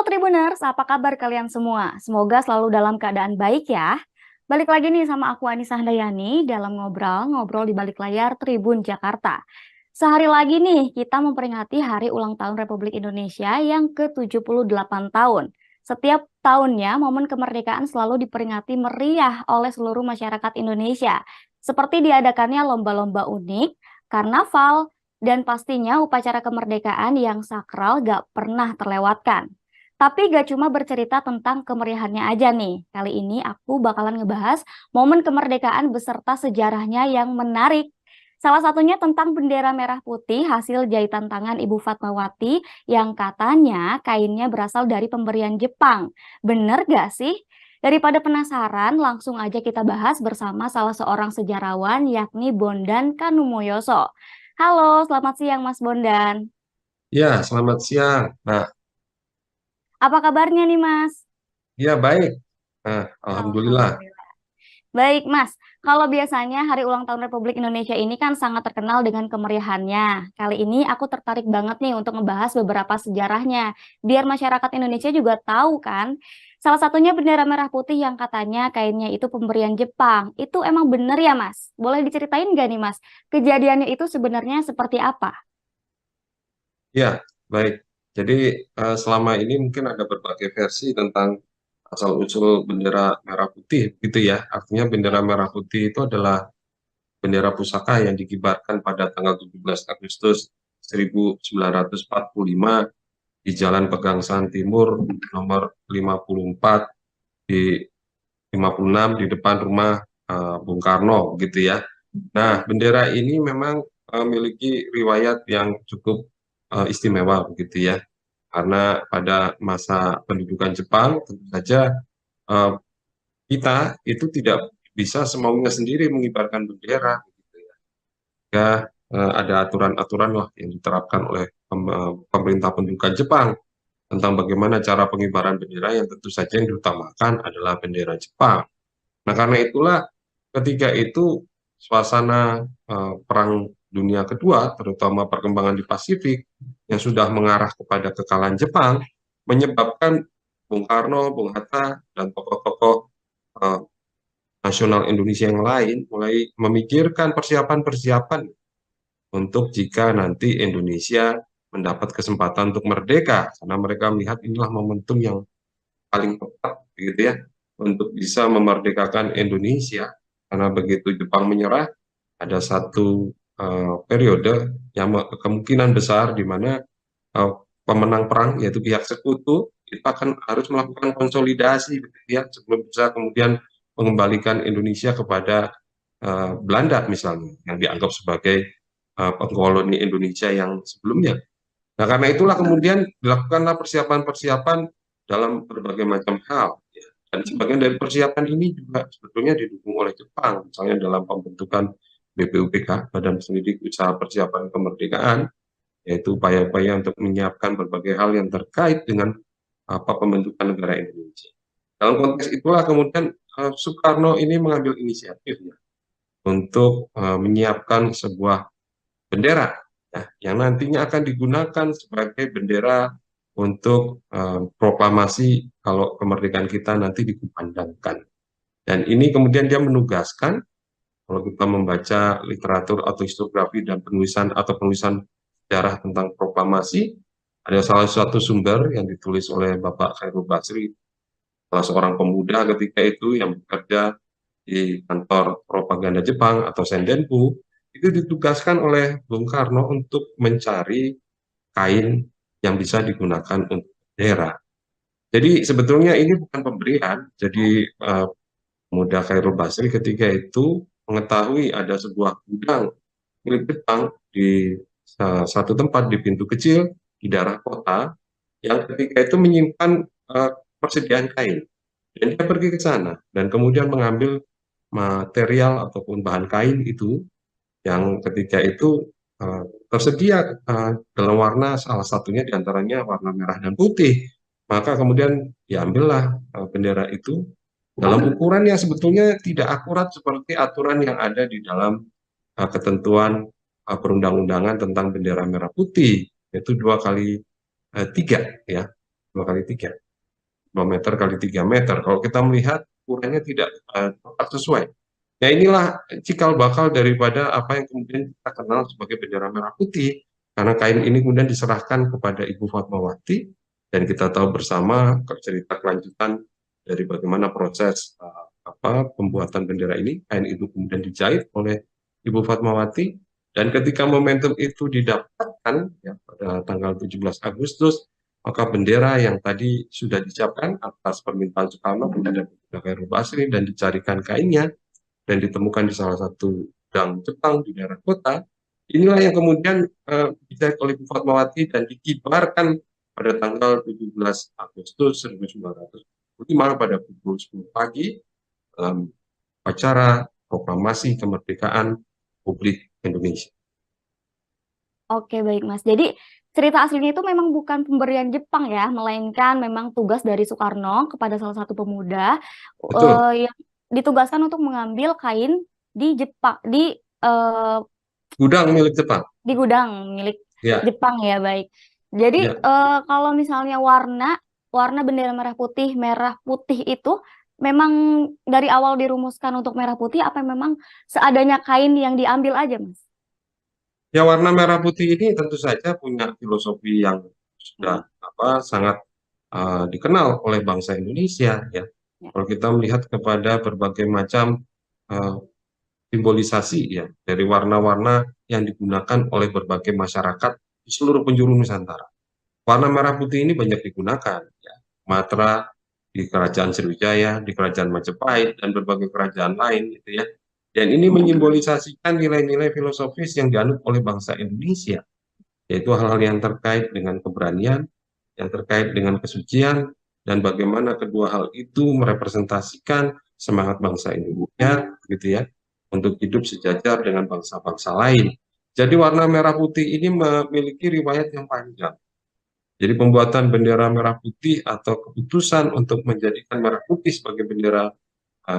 Tribuners, apa kabar kalian semua? Semoga selalu dalam keadaan baik ya. Balik lagi nih sama aku Anissa Handayani dalam ngobrol-ngobrol di balik layar Tribun Jakarta. Sehari lagi nih kita memperingati Hari Ulang Tahun Republik Indonesia yang ke-78 tahun. Setiap tahunnya momen kemerdekaan selalu diperingati meriah oleh seluruh masyarakat Indonesia. Seperti diadakannya lomba-lomba unik, karnaval, dan pastinya upacara kemerdekaan yang sakral gak pernah terlewatkan. Tapi gak cuma bercerita tentang kemeriahannya aja nih. Kali ini aku bakalan ngebahas momen kemerdekaan beserta sejarahnya yang menarik. Salah satunya tentang bendera merah putih hasil jahitan tangan Ibu Fatmawati yang katanya kainnya berasal dari pemberian Jepang. Bener gak sih? Daripada penasaran, langsung aja kita bahas bersama salah seorang sejarawan yakni Bondan Kanumoyoso. Halo, selamat siang Mas Bondan. Ya, selamat siang. Nah, Apa kabarnya nih Mas? ya baik. Nah, alhamdulillah. Alhamdulillah. Baik, Mas. Kalau biasanya Hari Ulang Tahun Republik Indonesia ini kan sangat terkenal dengan kemeriahannya. Kali ini aku tertarik banget nih untuk ngebahas beberapa sejarahnya, biar masyarakat Indonesia juga tahu kan. Salah satunya bendera merah putih yang katanya kainnya itu pemberian Jepang. Itu emang bener ya, Mas? Boleh diceritain nggak nih, Mas? Kejadiannya itu sebenarnya seperti apa? Ya, baik. Jadi selama ini mungkin ada berbagai versi tentang asal-usul bendera merah putih, gitu ya. Artinya bendera Ya. merah putih itu adalah bendera pusaka yang dikibarkan pada tanggal 17 Agustus 1945 di Jalan Pegangsaan Timur nomor 54 di 56 di depan rumah Bung Karno, gitu ya. Nah, bendera ini memang memiliki riwayat yang cukup istimewa begitu ya. Karena pada masa pendudukan Jepang tentu saja eh, kita itu tidak bisa semaunya sendiri mengibarkan bendera gitu ya. Ya, ada aturan-aturan lah yang diterapkan oleh pemerintah pendudukan Jepang tentang bagaimana cara pengibaran bendera yang tentu saja yang diutamakan adalah bendera Jepang. Nah, karena itulah ketika itu suasana Perang Dunia Kedua, terutama perkembangan di Pasifik yang sudah mengarah kepada kekalahan Jepang, menyebabkan Bung Karno, Bung Hatta, dan tokoh-tokoh eh, nasional Indonesia yang lain mulai memikirkan persiapan-persiapan untuk jika nanti Indonesia mendapat kesempatan untuk merdeka, karena mereka melihat inilah momentum yang paling tepat, gitu ya, untuk bisa memerdekakan Indonesia. Karena begitu Jepang menyerah, ada satu periode yang kemungkinan besar di mana uh, pemenang perang yaitu pihak sekutu itu akan harus melakukan konsolidasi gitu ya sebelum bisa kemudian mengembalikan Indonesia kepada Belanda misalnya yang dianggap sebagai pengkoloni Indonesia yang sebelumnya. Nah, karena itulah kemudian dilakukanlah persiapan-persiapan dalam berbagai macam hal, ya. Dan sebagian dari persiapan ini juga sebetulnya didukung oleh Jepang, misalnya dalam pembentukan BPUPK, Badan Pendidik Usaha Persiapan Kemerdekaan, yaitu upaya-upaya untuk menyiapkan berbagai hal yang terkait dengan pembentukan negara Indonesia. Dalam konteks itulah kemudian Soekarno ini mengambil inisiatif ya, untuk menyiapkan sebuah bendera ya, yang nantinya akan digunakan sebagai bendera untuk proklamasi kalau kemerdekaan kita nanti dikumandangkan. Dan ini kemudian dia menugaskan, kalau kita membaca literatur atau historiografi dan penulisan atau penulisan sejarah tentang proklamasi, ada salah satu sumber yang ditulis oleh Bapak Khairul Basri, salah seorang pemuda ketika itu yang bekerja di kantor propaganda Jepang atau Sendenpu, itu ditugaskan oleh Bung Karno untuk mencari kain yang bisa digunakan untuk bendera. Jadi sebetulnya ini bukan pemberian. Jadi pemuda Khairul Basri ketika itu mengetahui ada sebuah gudang milik Jepang di satu tempat di pintu kecil di daerah kota yang ketika itu menyimpan persediaan kain. Dan dia pergi ke sana dan kemudian mengambil material ataupun bahan kain itu yang ketika itu tersedia dalam warna salah satunya diantaranya warna merah dan putih. Maka kemudian diambillah bendera itu dalam ukuran yang sebetulnya tidak akurat seperti aturan yang ada di dalam ketentuan perundang-undangan tentang bendera merah putih, yaitu 2 kali 3 ya, 2 kali 3, 2 meter kali 3 meter. Kalau kita melihat ukurannya tidak tepat sesuai. Nah, inilah cikal bakal daripada apa yang kemudian kita kenal sebagai bendera merah putih. Karena kain ini kemudian diserahkan kepada Ibu Fatmawati, dan kita tahu bersama cerita kelanjutan dari bagaimana proses pembuatan bendera ini. Kain itu kemudian dijahit oleh Ibu Fatmawati, dan ketika momentum itu didapatkan ya, pada tanggal 17 Agustus, maka bendera yang tadi sudah disiapkan atas permintaan Soekarno kepada Khairul Basri dan dicarikan kainnya dan ditemukan di salah satu gudang Jepang di daerah kota, inilah yang kemudian dijahit oleh Bu Fatmawati dan dikibarkan pada tanggal 17 Agustus 1945 pada pukul 10 pagi dalam acara proklamasi kemerdekaan Republik Indonesia. Oke, baik Mas. Jadi cerita aslinya itu memang bukan pemberian Jepang ya, melainkan memang tugas dari Soekarno kepada salah satu pemuda Betul, yang ditugaskan untuk mengambil kain di Jepang gudang milik Jepang. di gudang milik Ya, Jepang ya, baik. Jadi ya. kalau misalnya warna warna bendera merah putih itu memang dari awal dirumuskan untuk merah putih apa memang seadanya kain yang diambil aja, Mas? Ya, warna merah putih ini tentu saja punya filosofi yang Hmm, sudah sangat dikenal oleh bangsa Indonesia ya. ya. Kalau kita melihat kepada berbagai macam eh, simbolisasi ya dari warna-warna yang digunakan oleh berbagai masyarakat di seluruh penjuru Nusantara. Warna merah putih ini banyak digunakan ya. Matra di Kerajaan Sriwijaya, di Kerajaan Majapahit dan berbagai kerajaan lain gitu ya. Dan ini menyimbolisasikan nilai-nilai filosofis yang dianut oleh bangsa Indonesia, yaitu hal-hal yang terkait dengan keberanian, yang terkait dengan kesucian, dan bagaimana kedua hal itu merepresentasikan semangat bangsa Indonesia, gitu ya, untuk hidup sejajar dengan bangsa-bangsa lain. Jadi warna merah putih ini memiliki riwayat yang panjang. Jadi pembuatan bendera merah putih atau keputusan untuk menjadikan merah putih sebagai bendera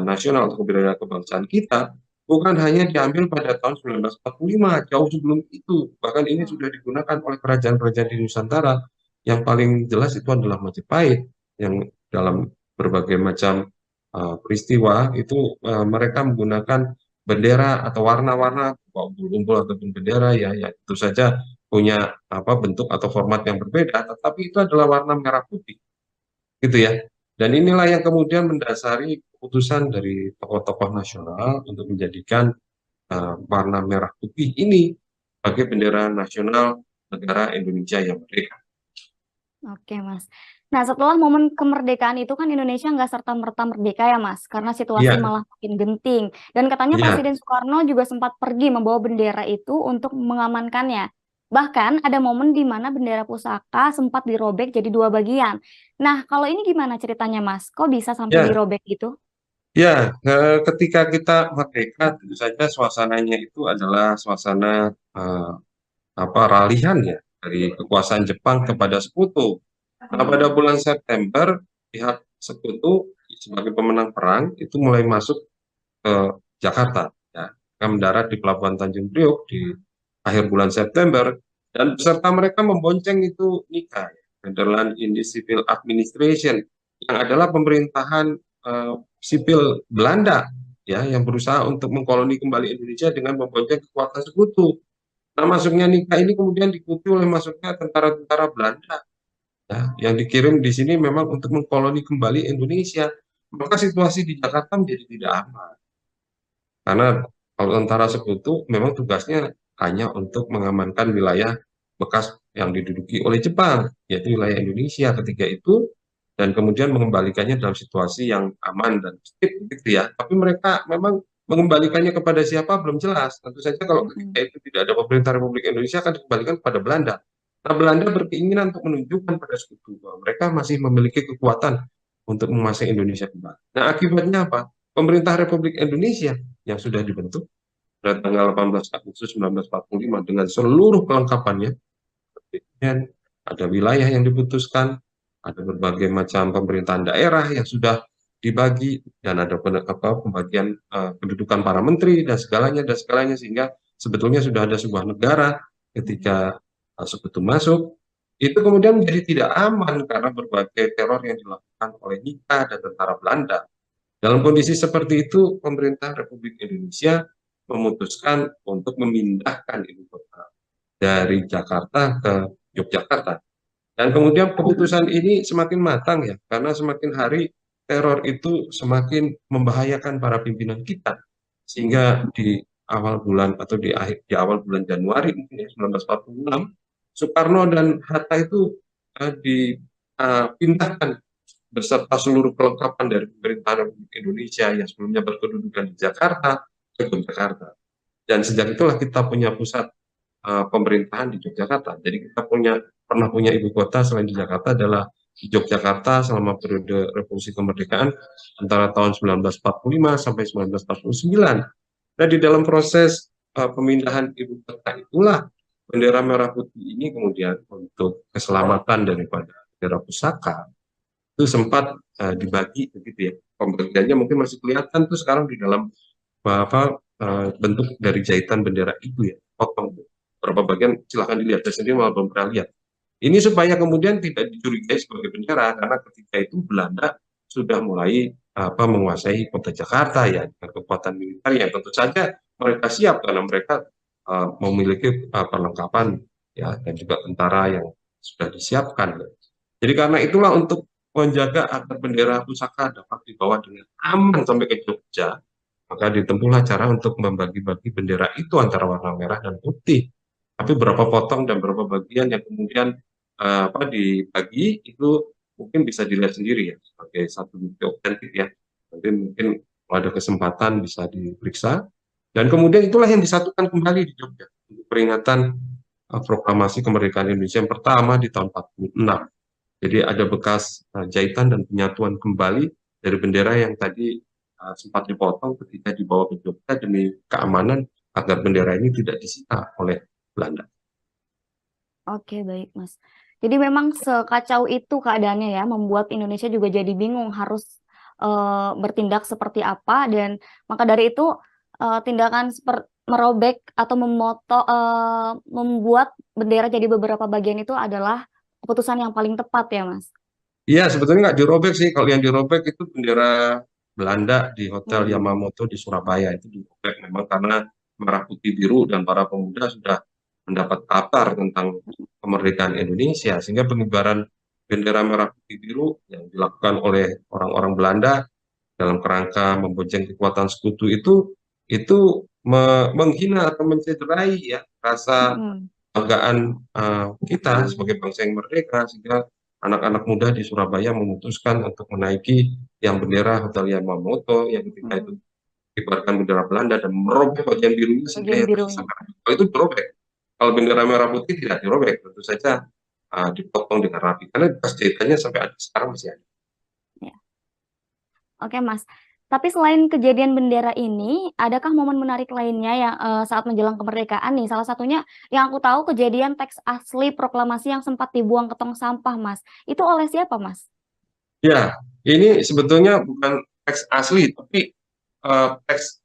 nasional atau bendera kebangsaan kita bukan hanya diambil pada tahun 1945, jauh sebelum itu. Bahkan ini Oh, sudah digunakan oleh kerajaan-kerajaan di Nusantara. Yang paling jelas itu adalah Majapahit, yang dalam berbagai macam peristiwa itu mereka menggunakan bendera atau warna-warna umbul-umbul ataupun bendera ya, ya itu saja punya bentuk atau format yang berbeda, tetapi itu adalah warna merah putih gitu ya. Dan inilah yang kemudian mendasari keputusan dari tokoh-tokoh nasional untuk menjadikan warna merah putih ini sebagai bendera nasional negara Indonesia yang merdeka. oke, Mas. Nah, setelah momen kemerdekaan itu kan Indonesia nggak serta-merta merdeka ya, Mas, karena situasi Iya, malah makin genting. Dan katanya iya, Presiden Soekarno juga sempat pergi membawa bendera itu untuk mengamankannya. Bahkan ada momen di mana bendera pusaka sempat dirobek jadi dua bagian. Nah, kalau ini gimana ceritanya, Mas? Kok bisa sampai ya, dirobek gitu? ya. Ketika kita merdeka, tentu saja suasananya itu adalah suasana ralihan ya dari kekuasaan Jepang kepada sekutu. Nah, pada bulan September, pihak sekutu sebagai pemenang perang itu mulai masuk ke Jakarta. Ya. Mereka mendarat di Pelabuhan Tanjung Priok di akhir bulan September, dan peserta mereka membonceng itu NICA, Netherlands Indian Civil Administration, yang adalah pemerintahan sipil Belanda ya yang berusaha untuk mengkoloni kembali Indonesia dengan membonceng kekuatan sekutu. Nah, masuknya NICA ini kemudian diikuti oleh masuknya tentara-tentara Belanda ya, yang dikirim di sini memang untuk mengkoloni kembali Indonesia. Maka situasi di Jakarta menjadi tidak aman. Karena kalau tentara sekutu memang tugasnya hanya untuk mengamankan wilayah bekas yang diduduki oleh Jepang, yaitu wilayah Indonesia ketika itu, dan kemudian mengembalikannya dalam situasi yang aman dan tertib gitu ya. Tapi mereka memang mengembalikannya kepada siapa belum jelas. Tentu saja kalau ketika Mm-mm. itu tidak ada pemerintah Republik Indonesia akan dikembalikan kepada Belanda. Nah, Belanda berkeinginan untuk menunjukkan pada sekutu bahwa mereka masih memiliki kekuatan untuk menguasai Indonesia kembali. Nah, akibatnya apa? Pemerintah Republik Indonesia yang sudah dibentuk pada tanggal 18 Agustus 1945 dengan seluruh kelengkapannya, dan ada wilayah yang diputuskan, ada berbagai macam pemerintahan daerah yang sudah dibagi, dan ada pembagian kedudukan para menteri dan segalanya sehingga sebetulnya sudah ada sebuah negara ketika sekutu masuk. itu kemudian menjadi tidak aman karena berbagai teror yang dilakukan oleh NIKA dan tentara Belanda. Dalam kondisi seperti itu, pemerintah Republik Indonesia memutuskan untuk memindahkan ibu kota dari Jakarta ke Yogyakarta. Dan kemudian keputusan ini semakin matang ya, karena semakin hari teror itu semakin membahayakan para pimpinan kita. Sehingga di awal bulan atau di awal bulan Januari mungkin ya, 1946, Soekarno dan Hatta itu dipindahkan beserta seluruh kelengkapan dari pemerintahan Republik Indonesia yang sebelumnya berkedudukan di Jakarta ke Yogyakarta. Dan sejak itulah kita punya pusat pemerintahan di Yogyakarta. Jadi kita pernah punya ibu kota selain di Jakarta adalah di Yogyakarta selama periode Revolusi Kemerdekaan antara tahun 1945 sampai 1949. Nah, di dalam proses pemindahan ibu kota itulah bendera merah putih ini kemudian untuk keselamatan daripada bendera pusaka itu sempat dibagi begitu ya. Pembagiannya mungkin masih kelihatan tuh sekarang di dalam bentuk dari jahitan bendera itu ya, potong beberapa bagian silahkan dilihat, saya sendiri malah belum pernah lihat. Ini supaya kemudian tidak dicurigai sebagai bendera karena ketika itu Belanda sudah mulai menguasai kota Jakarta ya dengan kekuatan militer yang tentu saja mereka siap karena mereka memiliki perlengkapan ya dan juga tentara yang sudah disiapkan. Jadi karena itulah untuk menjaga agar bendera pusaka dapat dibawa dengan aman sampai ke Jogja, maka ditempuhlah cara untuk membagi-bagi bendera itu antara warna merah dan putih. Tapi berapa potong dan berapa bagian yang kemudian dibagi itu mungkin bisa dilihat sendiri ya sebagai satu bukti otentik ya. Nanti mungkin kalau ada kesempatan bisa diperiksa. Dan kemudian itulah yang disatukan kembali di Jogja untuk peringatan proklamasi kemerdekaan Indonesia yang pertama di tahun 46. Jadi ada bekas jahitan dan penyatuan kembali dari bendera yang tadi sempat dipotong ketika dibawa ke Jogja demi keamanan agar bendera ini tidak disita oleh Belanda. Oke, baik, Mas. Jadi memang sekacau itu keadaannya ya, membuat Indonesia juga jadi bingung harus bertindak seperti apa, dan maka dari itu tindakan merobek atau membuat bendera jadi beberapa bagian itu adalah keputusan yang paling tepat ya, Mas? Iya, sebetulnya nggak dirobek sih. Kalau yang dirobek itu bendera Belanda di Hotel Yamamoto di Surabaya. Itu dirobek memang karena merah putih biru dan para pemuda sudah mendapat kabar tentang kemerdekaan Indonesia. Sehingga pengibaran bendera merah putih biru yang dilakukan oleh orang-orang Belanda dalam kerangka membonceng kekuatan sekutu itu menghina atau mencederai ya rasa kebanggaan kita sebagai bangsa yang merdeka, sehingga anak-anak muda di Surabaya memutuskan untuk menaiki yang bendera Hotel Yamamoto yang ketika itu dikibarkan bendera Belanda dan merobek bagian birunya sehingga kalau itu dirobek. Kalau bendera merah putih tidak dirobek, tentu saja dipotong dengan rapi karena bekas jahitannya sampai sekarang masih ada. Ya. Oke, Mas. Tapi selain kejadian bendera ini, adakah momen menarik lainnya yang saat menjelang kemerdekaan nih? Salah satunya yang aku tahu kejadian teks asli proklamasi yang sempat dibuang ke tong sampah, Mas. Itu oleh siapa, Mas? Ya, ini sebetulnya bukan teks asli, tapi teks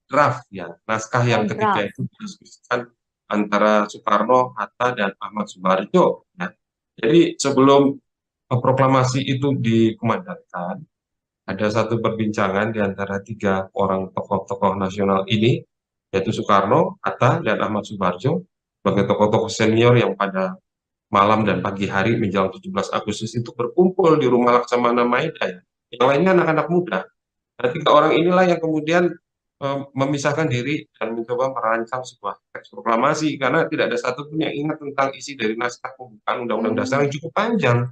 draft ya, naskah yang ketika itu didiskusikan antara Soekarno, Hatta, dan Ahmad Subarjo. Ya. Jadi sebelum proklamasi itu dikumandangkan, ada satu perbincangan di antara tiga orang tokoh-tokoh nasional ini, yaitu Soekarno, Hatta, dan Ahmad Subarjo, sebagai tokoh-tokoh senior yang pada malam dan pagi hari menjelang 17 Agustus itu berkumpul di rumah Laksamana Maeda. Ya. Yang lainnya anak-anak muda. Nah, tiga orang inilah yang kemudian memisahkan diri dan mencoba merancang sebuah teks proklamasi karena tidak ada satupun yang ingat tentang isi dari naskah pembukaan Undang-Undang Dasar yang cukup panjang.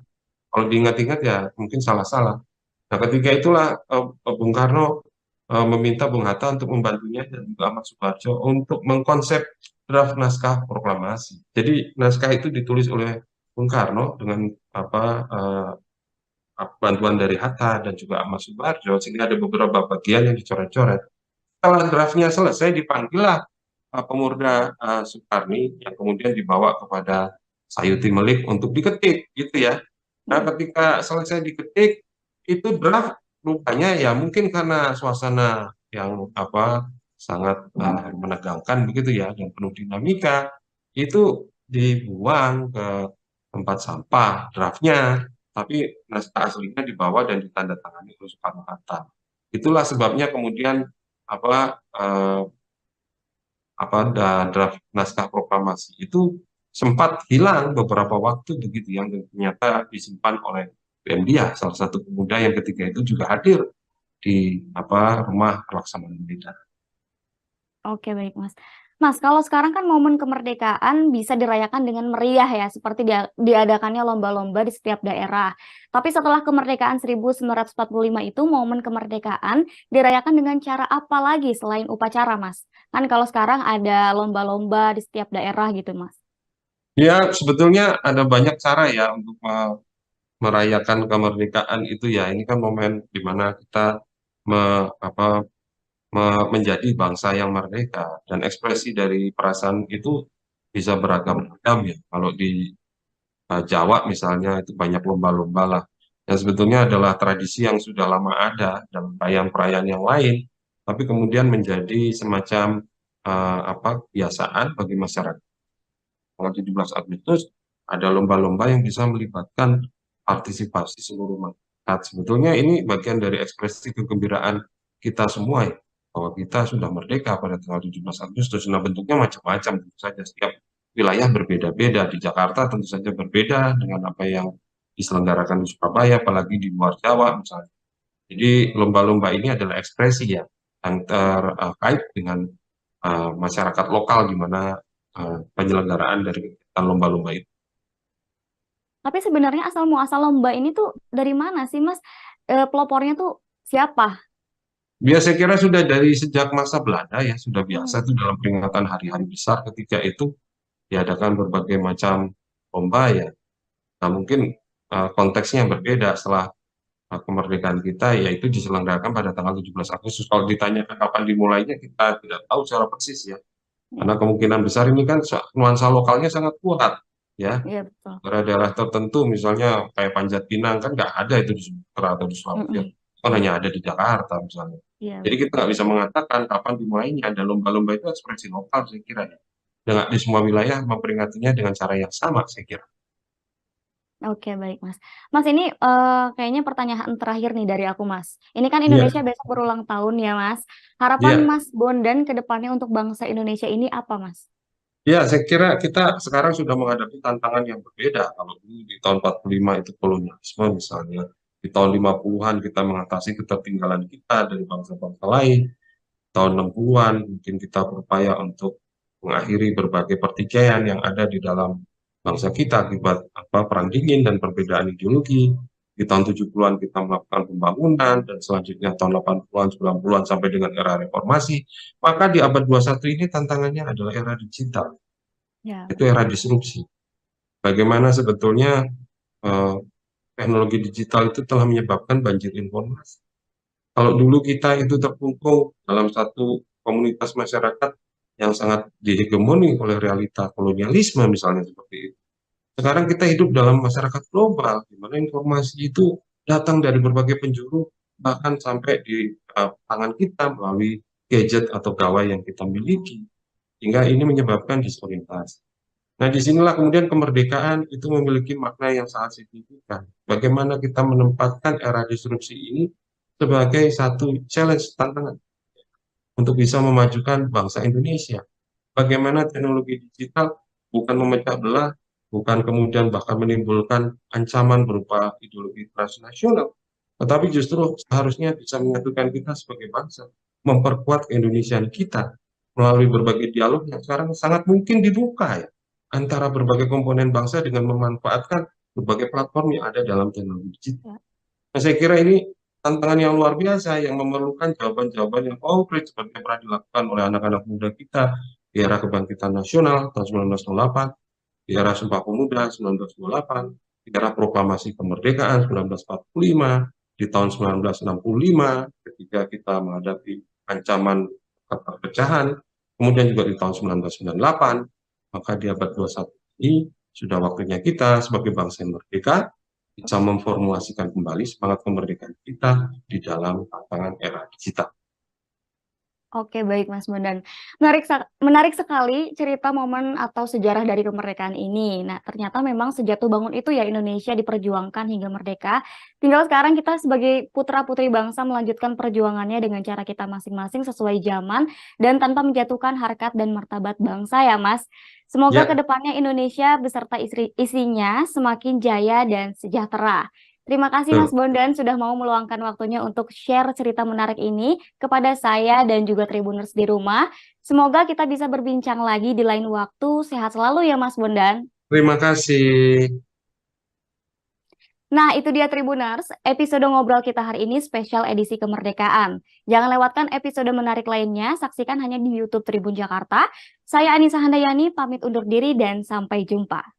Kalau diingat-ingat ya mungkin salah-salah. Nah, ketika itulah Bung Karno meminta Bung Hatta untuk membantunya dan juga Ahmad Subarjo untuk mengkonsep draft naskah proklamasi. Jadi naskah itu ditulis oleh Bung Karno dengan bantuan dari Hatta dan juga Ahmad Subarjo, sehingga ada beberapa bagian yang dicoret-coret. Setelah draftnya selesai, dipanggillah pemuda Soekarni yang kemudian dibawa kepada Sayuti Melik untuk diketik, gitu ya. Nah, ketika selesai diketik, itu draft rupanya ya mungkin karena suasana yang sangat menegangkan begitu ya dan penuh dinamika, itu dibuang ke tempat sampah draftnya, tapi naskah aslinya dibawa dan ditandatangani oleh Soekarno-Hatta. Itulah sebabnya kemudian apa eh, draft naskah proklamasi itu sempat hilang beberapa waktu begitu yang ternyata disimpan oleh PM Dia, salah satu pemuda yang ketika itu juga hadir di rumah pelaksanaan militer. Oke, baik, Mas. Mas, kalau sekarang kan momen kemerdekaan bisa dirayakan dengan meriah ya, seperti diadakannya lomba-lomba di setiap daerah. Tapi setelah kemerdekaan 1945 itu, momen kemerdekaan dirayakan dengan cara apa lagi selain upacara, Mas? Kan kalau sekarang ada lomba-lomba di setiap daerah gitu, Mas. Ya, sebetulnya ada banyak cara ya untuk merayakan kemerdekaan itu ya. Ini kan momen di mana kita me- apa, menjadi bangsa yang merdeka dan ekspresi dari perasaan itu bisa beragam-agam ya. Kalau di Jawa misalnya itu banyak lomba-lomba lah. Yang sebetulnya adalah tradisi yang sudah lama ada dalam perayaan-perayaan yang lain, tapi kemudian menjadi semacam kebiasaan bagi masyarakat. Kalau 17 Agustus ada lomba-lomba yang bisa melibatkan partisipasi seluruh masyarakat. Sebetulnya ini bagian dari ekspresi kegembiraan kita semua ya, bahwa kita sudah merdeka pada tanggal 17 Agustus. Nah, bentuknya macam-macam tentu saja, setiap wilayah berbeda-beda. Di Jakarta tentu saja berbeda dengan apa yang diselenggarakan di Surabaya, apalagi di luar Jawa misalnya. Jadi lomba-lomba ini adalah ekspresi ya yang terkait dengan masyarakat lokal, di mana penyelenggaraan dari kegiatan lomba-lomba itu. Tapi sebenarnya asal muasal lomba ini tuh dari mana sih, Mas? Pelopornya tuh siapa? Ya, saya kira sudah dari sejak masa Belanda ya, sudah biasa Hmm. itu dalam peringatan hari-hari besar ketika itu diadakan berbagai macam lomba ya. Nah, mungkin konteksnya berbeda setelah kemerdekaan kita, yaitu diselenggarakan pada tanggal 17 Agustus. Kalau ditanya kapan dimulainya, kita tidak tahu secara persis ya. Ya, Karena kemungkinan besar ini kan nuansa lokalnya sangat kuat ya. iya betul. Daerah-daerah tertentu misalnya kayak Panjat Pinang kan nggak ada itu di Sumatera atau di Sulawesi, Mm-mm. kan hanya ada di Jakarta misalnya. Iya Jadi kita betul. nggak bisa mengatakan kapan dimulainya. Dan lomba-lomba itu ekspresi lokal saya kira ya. Dengan di semua wilayah memperingatinya dengan cara yang sama saya kira. Oke, baik, Mas. Mas, ini kayaknya pertanyaan terakhir nih dari aku, Mas. Ini kan Iya, Indonesia besok berulang tahun ya, Mas. Harapan iya. Mas Bondan ke depannya untuk bangsa Indonesia ini apa, Mas? Ya, saya kira kita sekarang sudah menghadapi tantangan yang berbeda. Kalau dulu di tahun 45 itu kolonialisme misalnya, di tahun 50-an kita mengatasi ketertinggalan kita dari bangsa-bangsa lain. Tahun 60-an mungkin kita berupaya untuk mengakhiri berbagai pertikaian yang ada di dalam bangsa kita akibat perang dingin dan perbedaan ideologi. Di tahun 70-an kita melakukan pembangunan dan selanjutnya tahun 80-an, 90-an sampai dengan era reformasi. Maka di abad 21 ini tantangannya adalah era digital, Ya, itu era disrupsi. Bagaimana sebetulnya eh, teknologi digital itu telah menyebabkan banjir informasi. Kalau dulu kita itu terkungkung dalam satu komunitas masyarakat yang sangat dihegemoni oleh realita kolonialisme misalnya seperti itu. Sekarang kita hidup dalam masyarakat global, di mana informasi itu datang dari berbagai penjuru, bahkan sampai di tangan kita melalui gadget atau gawai yang kita miliki. Hingga ini menyebabkan disorientasi. Nah, disinilah kemudian kemerdekaan itu memiliki makna yang sangat signifikan. Bagaimana kita menempatkan era disrupsi ini sebagai satu challenge, tantangan untuk bisa memajukan bangsa Indonesia. Bagaimana teknologi digital bukan memecah belah, bukan kemudian bahkan menimbulkan ancaman berupa ideologi transnasional, tetapi justru seharusnya bisa menyatukan kita sebagai bangsa, memperkuat keindonesiaan kita melalui berbagai dialog yang sekarang sangat mungkin dibuka ya, antara berbagai komponen bangsa dengan memanfaatkan berbagai platform yang ada dalam teknologi digital. ya. Nah, saya kira ini tantangan yang luar biasa yang memerlukan jawaban-jawaban yang konkret seperti yang pernah dilakukan oleh anak-anak muda kita di era kebangkitan nasional tahun 1908, di era Sumpah Pemuda 1928, di era Proklamasi Kemerdekaan 1945, di tahun 1965 ketika kita menghadapi ancaman perpecahan, kemudian juga di tahun 1998, maka di abad 21 ini sudah waktunya kita sebagai bangsa yang merdeka bisa memformulasikan kembali semangat kemerdekaan kita di dalam tantangan era digital. Oke, baik Mas Bondan. Menarik sekali cerita momen atau sejarah dari kemerdekaan ini. Nah, ternyata memang sejatuh bangun itu ya Indonesia diperjuangkan hingga merdeka. Tinggal sekarang kita sebagai putra-putri bangsa melanjutkan perjuangannya dengan cara kita masing-masing sesuai zaman dan tanpa menjatuhkan harkat dan martabat bangsa ya, Mas. Semoga Ya, kedepannya Indonesia beserta isinya semakin jaya dan sejahtera. Terima kasih Mas betul. Bondan sudah mau meluangkan waktunya untuk share cerita menarik ini kepada saya dan juga Tribuners di rumah. Semoga kita bisa berbincang lagi di lain waktu. Sehat selalu ya Mas Bondan. Terima kasih. Nah, itu dia Tribuners, episode ngobrol kita hari ini spesial edisi kemerdekaan. Jangan lewatkan episode menarik lainnya, saksikan hanya di YouTube Tribun Jakarta. Saya Anissa Handayani, pamit undur diri dan sampai jumpa.